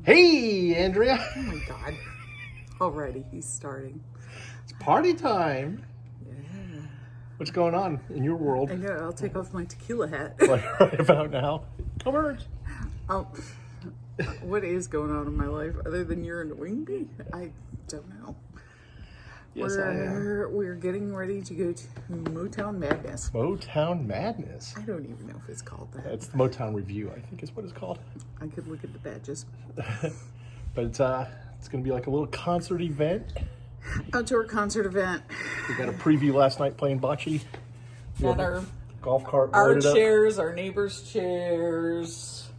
Hey, Andrea. Oh my God. Already, he's starting. It's party time. Yeah. What's going on in your world? I know, I'll take off my tequila hat. Right about now. Come on. Oh, what is going on in my life other than you're annoying me? I don't know. Yes, I am. We're getting ready to go to Motown Madness. Motown Madness. I don't even know if it's called that. It's the Motown Revue, I think is what it's called. I could look at the badges. But it's going to be like a little concert event. Outdoor concert event. We got a preview last night playing bocce. Got our Golf cart our loaded up. chairs, our neighbors' chairs,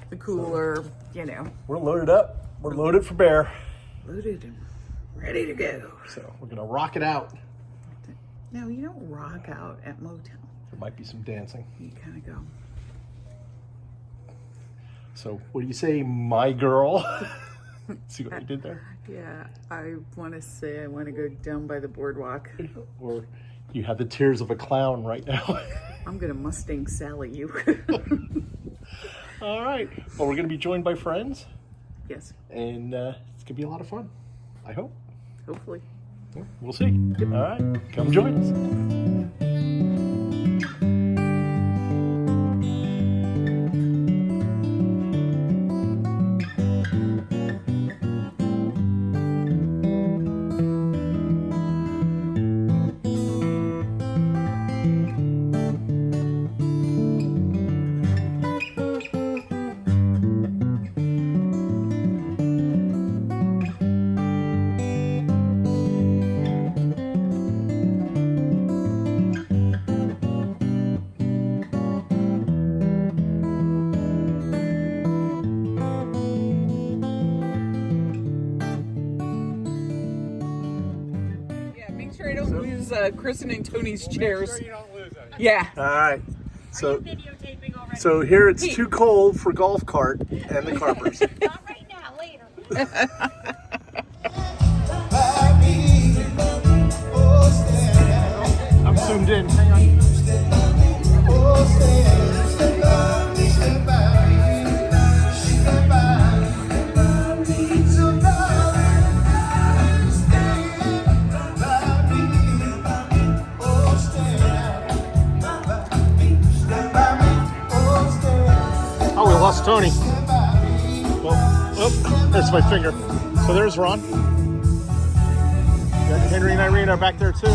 the cooler, you know. We're loaded up. We're loaded for bear. Loaded and ready to go. So we're going to rock it out. No, you don't rock out at Motown. There might be some dancing. You kind of go. So what do you say, my girl? See what I did there? Yeah, I want to say I want to go down by the boardwalk. Or you have the tears of a clown right now. I'm going to Mustang Sally you. All right. Well, we're going to be joined by friends. Yes, And it's going to be a lot of fun. I hope. hopefully. Yeah, we'll see. All right. Come join us. Yeah, make sure I don't lose Kristen and Tony's chairs. Make sure you don't lose any. Yeah. All right. So, Videotaping already. so here it's too cold for golf cart and the carpers. Not right now, later. I'm zoomed in. Hang on. Oh, we lost Tony. Oh, there's my finger. So there's Ron. Yeah, Henry and Irene are back there too.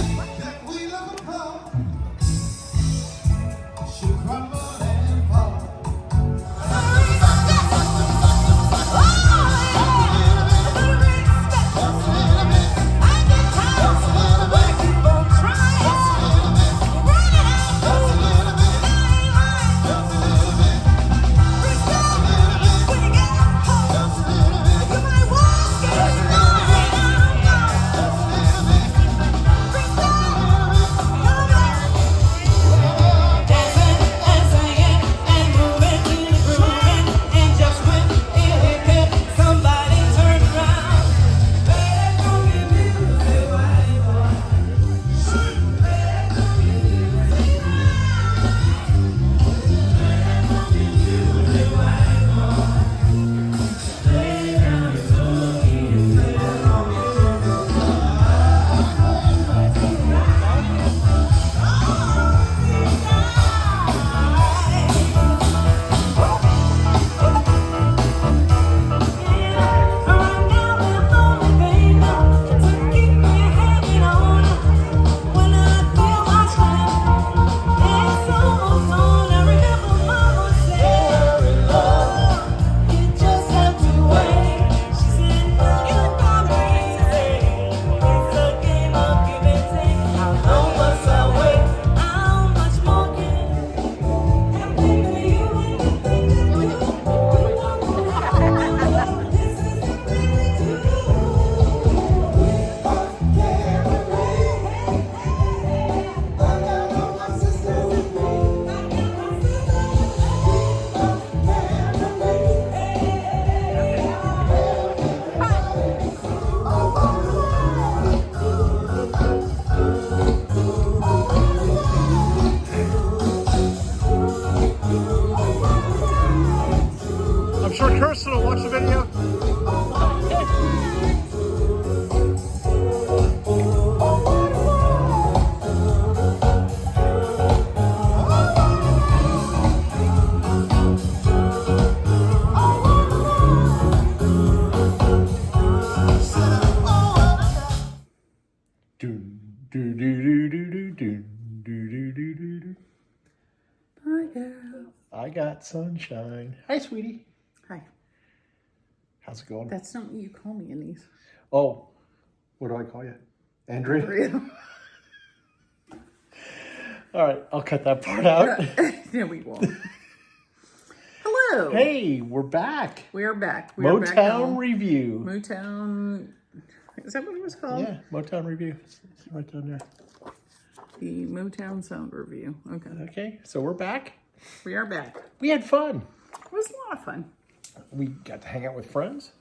Short Personal, watch the video. Hi, girl. I got sunshine. Hi, sweetie. Hi. How's it going? That's not what you call me, Anise. Oh, what do I call you? Andrea? All right, I'll cut that part out. No, we won't. Hello. Hey, we're back. We're back. We're back Motown home. Revue. Motown. Is that what it was called? Yeah, Motown Revue. It's right down there. The Motown Sound Review. Okay. Okay, so we're back. We are back. We had fun. It was a lot of fun. We got to hang out with friends.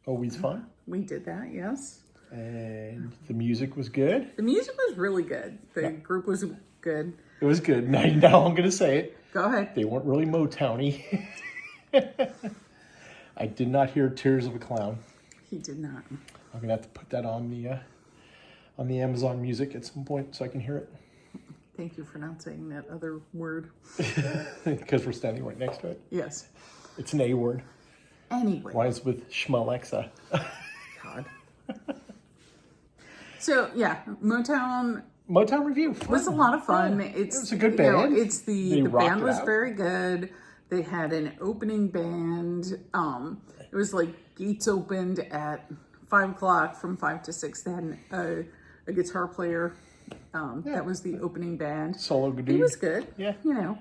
Always fun. We did that, yes. And the music was good. The music was really good. The group was good. It was good. Now I'm going to say it. Go ahead. They weren't really Motowny. I did not hear Tears of a Clown. He did not. I'm going to have to put that on the Amazon Music at some point so I can hear it. Thank you for not saying that other word. Because we're standing right next to it. Yes. It's an A word. Anyway. Why is with Schmalexa? God. So, yeah, Motown Revue. was a lot of fun. Yeah, It's, it was a good you band. know, it's They the rocked band it was out. very good. They had an opening band. It was like gates opened at 5 o'clock from 5 to 6. They had a guitar player. That was the opening band. Solo He dude. was good. Yeah. You know.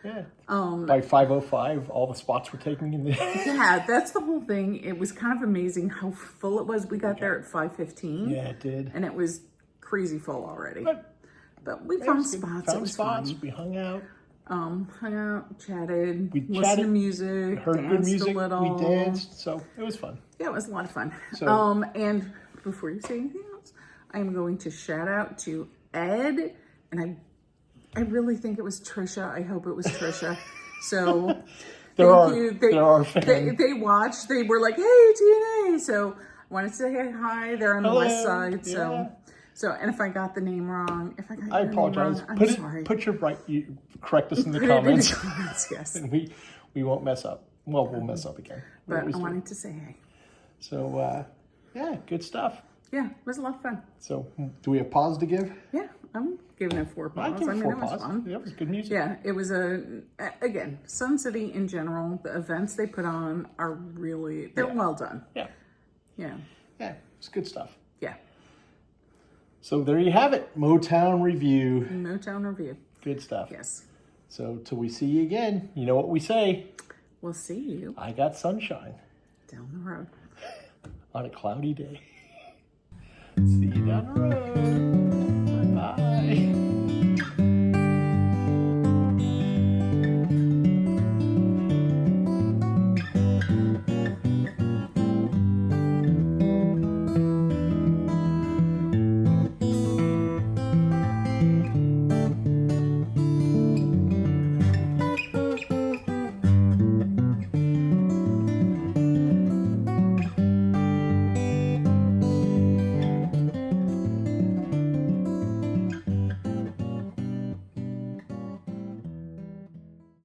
Yeah. By 5:05, all the spots were taken in the. Yeah, that's the whole thing. It was kind of amazing how full it was. We got there at 5:15. Yeah, it did. And it was crazy full already. But we It found was good. spots. Found It was spots. fun. We hung out. Hung out, chatted, We listened chatted, to music, Heard danced good music. a little. We danced. So it was fun. Yeah, it was a lot of fun. So- And before you say anything else, I am going to shout out to Ed, and I really think it was Trisha. I hope it was Trisha. So There thank you. there are fans. They watched. They were like, "Hey, TNA!" So I wanted to say hi. They're on the west side. Yeah. So, and if I got the name wrong, if I got I your apologize. name wrong, I'm Put sorry. Put your right. You correct us in the Put it in comments, the comments, yes. and we won't mess up. Well, we'll mess up again. But I always do. wanted to say hey. So yeah, good stuff. Yeah, it was a lot of fun. So do we have pause to give? Yeah, I'm giving it 4 I paws. give I mean, 4 it was pause. fun. Yeah, it was good music. Yeah, it was again, Sun City in general, the events they put on are really, they're well done. Yeah, Yeah, yeah, it's good stuff. yeah. So there you have it, Motown Revue. Motown Review. Good stuff. Yes. So till we see you again, you know what we say. We'll see you I got sunshine down the road. on a cloudy day. See you down the road.